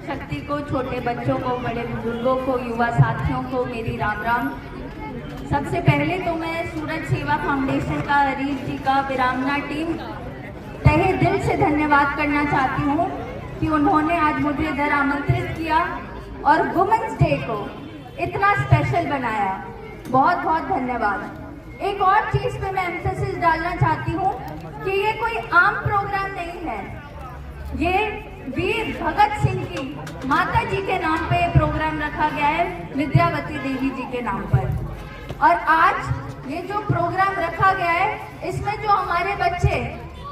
शक्ति को, छोटे बच्चों को, बड़े बुजुर्गों को, युवा साथियों को मेरी राम राम। सबसे पहले तो मैं सूरज सेवा फाउंडेशन का, हरीश जी का, वीरांगना टीम तहे दिल से धन्यवाद करना चाहती हूँ कि उन्होंने आज मुझे इधर आमंत्रित किया और वुमेन्स डे को इतना स्पेशल बनाया। बहुत बहुत धन्यवाद। एक और चीज पे मैं एम्फेसिस डालना चाहती हूँ कि ये कोई आम प्रोग्राम नहीं है, ये वीर भगत सिंह की माता जी के नाम पे प्रोग्राम रखा गया है, विद्यावती देवी जी के नाम पर। और आज ये जो प्रोग्राम रखा गया है, इसमें जो हमारे बच्चे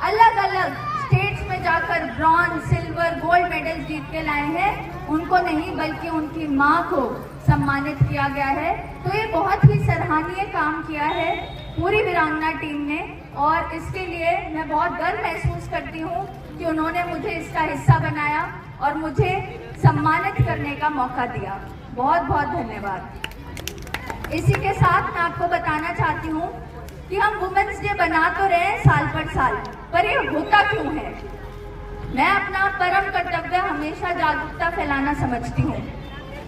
अलग अलग स्टेट्स में जाकर ब्रॉन्ज, सिल्वर, गोल्ड मेडल जीत के लाए हैं, उनको नहीं बल्कि उनकी माँ को सम्मानित किया गया है। तो ये बहुत ही सराहनीय काम किया है पूरी वीरांगना टीम ने, और इसके लिए मैं बहुत गर्व महसूस करती हूँ कि उन्होंने मुझे इसका हिस्सा बनाया और मुझे सम्मानित करने का मौका दिया। बहुत बहुत धन्यवाद। इसी के साथ मैं आपको बताना चाहती हूँ कि हम वुमेन्स डे बना तो रहे हैं साल पर ये होता क्यों है। मैं अपना परम कर्तव्य हमेशा जागरूकता फैलाना समझती हूँ।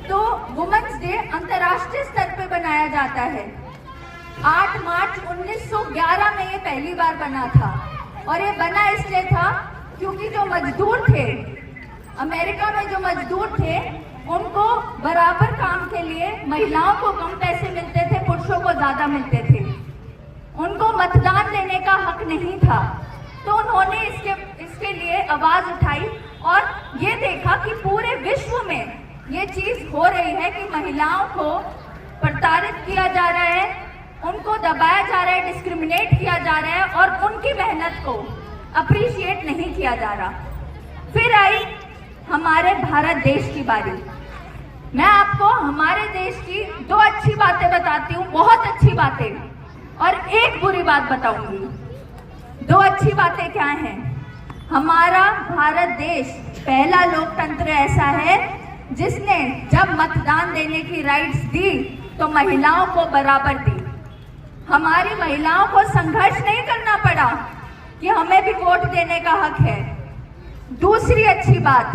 तो वुमेन्स डे अंतर्राष्ट्रीय स्तर पे बनाया जाता है। 8 मार्च 1911 में ये पहली बार बना था, और ये बना इसलिए था क्योंकि जो मजदूर थे, अमेरिका में जो मजदूर थे, उनको बराबर काम के लिए महिलाओं को कम पैसे मिलते थे, पुरुषों को ज्यादा मिलते थे। उनको मतदान देने का हक नहीं था, तो उन्होंने इसके लिए आवाज उठाई और ये देखा कि पूरे विश्व में ये चीज हो रही है कि महिलाओं को प्रताड़ित किया जा रहा है, उनको दबाया जा रहा है, डिस्क्रिमिनेट किया जा रहा है और उनकी मेहनत को अप्रिशिएट नहीं किया जा रहा। फिर आई हमारे भारत देश की बारी। मैं आपको हमारे देश की 2 अच्छी बातें बताती हूँ, बहुत अच्छी बातें, और एक बुरी बात बताऊंगी। 2 अच्छी बातें क्या हैं? हमारा भारत देश पहला लोकतंत्र ऐसा है जिसने जब मतदान देने की राइट्स दी तो महिलाओं को बराबर दी। हमारी महिलाओं को संघर्ष नहीं करना पड़ा कि हमें भी वोट देने का हक है। दूसरी अच्छी बात,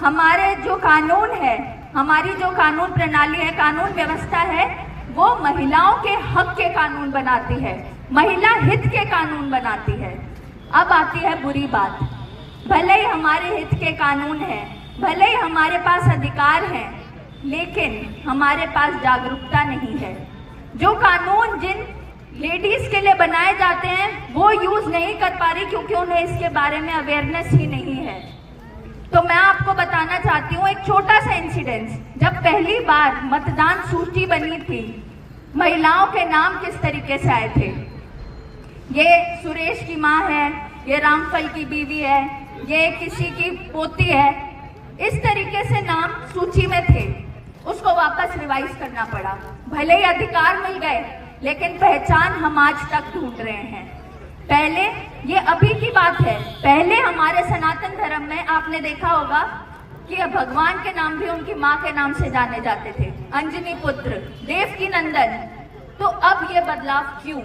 हमारे जो कानून है, हमारी जो कानून प्रणाली है, कानून व्यवस्था है, वो महिलाओं के हक के कानून बनाती है, महिला हित के कानून बनाती है। अब आती है बुरी बात। भले ही हमारे हित के कानून हैं, भले ही हमारे पास अधिकार हैं, लेकिन हमारे पास जागरूकता नहीं है। जो कानून जिन लेडीज के लिए बनाए जाते हैं वो यूज नहीं कर पा रही क्योंकि उन्हें इसके बारे में अवेयरनेस ही नहीं है। तो मैं आपको बताना चाहती हूँ एक छोटा सा इंसिडेंस। जब पहली बार मतदान सूची बनी थी, महिलाओं के नाम किस तरीके से आए थे? ये सुरेश की माँ है, ये रामफल की बीवी है, ये किसी की पोती है, इस तरीके से नाम सूची में थे। उसको वापस रिवाइज करना पड़ा। भले ही अधिकार मिल गए, लेकिन पहचान हम आज तक ढूंढ रहे हैं। पहले, ये अभी की बात है, पहले हमारे सनातन धर्म में आपने देखा होगा कि भगवान के नाम भी उनकी माँ के नाम से जाने जाते थे, अंजनी पुत्र, देवकी नंदन। तो अब ये बदलाव क्यों?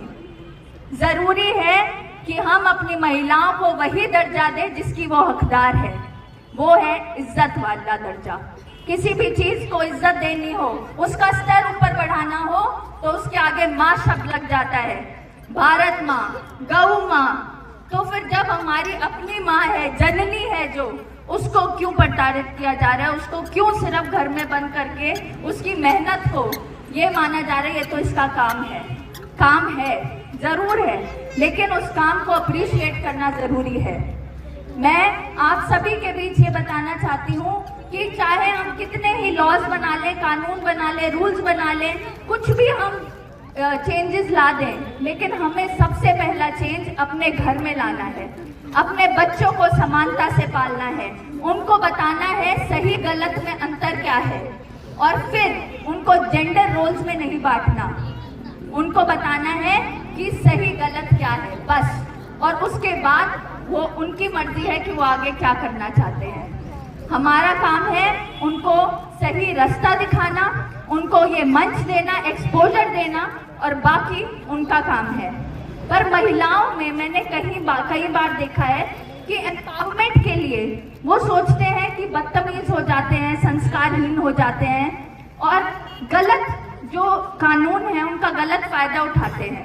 जरूरी है कि हम अपनी महिलाओं को वही दर्जा दें जिसकी वो हकदार है, वो है इज्जत वाला दर्जा। किसी भी चीज को इज्जत देनी हो, उसका स्तर ऊपर बढ़ाना हो, तो उसके आगे माँ शब्द लग जाता है, भारत माँ, गौ माँ। तो फिर जब हमारी अपनी माँ है, जननी है, जो उसको क्यों प्रताड़ित किया जा रहा है? उसको क्यों सिर्फ घर में बंद करके उसकी मेहनत को ये माना जा रहा है ये तो इसका काम है? काम है, जरूर है, लेकिन उस काम को अप्रिशिएट करना जरूरी है। मैं आप सभी के बीच ये बताना चाहती हूँ कि चाहे हम कितने ही लॉज बना लें, कानून बना लें, रूल्स बना लें, कुछ भी हम चेंजेस ला दें, लेकिन हमें सबसे पहला चेंज अपने घर में लाना है। अपने बच्चों को समानता से पालना है, उनको बताना है सही गलत में अंतर क्या है, और फिर उनको जेंडर रोल्स में नहीं बांटना। उनको बताना है कि सही गलत क्या है बस, और उसके बाद वो उनकी मर्जी है कि वो आगे क्या करना चाहते हैं। हमारा काम है उनको सही रास्ता दिखाना, उनको ये मंच देना, एक्सपोजर देना, और बाकी उनका काम है। पर महिलाओं में मैंने कई बार देखा है कि एम्पावरमेंट के लिए वो सोचते हैं कि बदतमीज हो जाते हैं, संस्कारहीन हो जाते हैं और गलत जो कानून है उनका गलत फायदा उठाते हैं।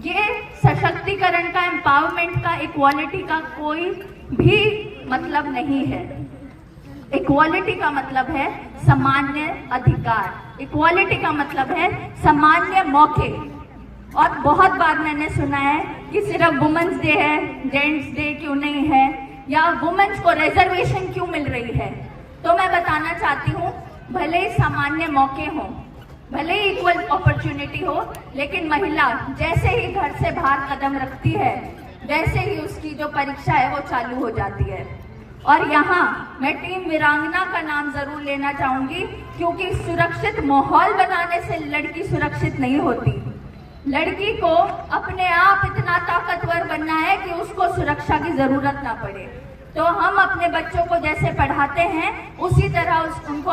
ये सशक्तिकरण का, एम्पावरमेंट का, इक्वालिटी का कोई भी मतलब नहीं है। इक्वालिटी का मतलब है सामान्य अधिकार, इक्वालिटी का मतलब है सामान्य मौके। और बहुत बार मैंने सुना है कि सिर्फ वुमेन्स डे है, जेंट्स डे क्यों नहीं है, या वुमेन्स को रिजर्वेशन क्यों मिल रही है। तो मैं बताना चाहती हूँ, भले ही सामान्य मौके हों, भले ही इक्वल अपॉर्चुनिटी हो, लेकिन महिला जैसे ही घर से बाहर कदम रखती है, वैसे ही उसकी जो परीक्षा है वो चालू हो जाती है। और यहाँ मैं टीम वीरांगना का नाम जरूर लेना चाहूंगी, क्योंकि सुरक्षित माहौल बनाने से लड़की सुरक्षित नहीं होती। लड़की को अपने आप इतना ताकतवर बनना है कि उसको सुरक्षा की जरूरत ना पड़े। तो हम अपने बच्चों को जैसे पढ़ाते हैं उसी तरह उनको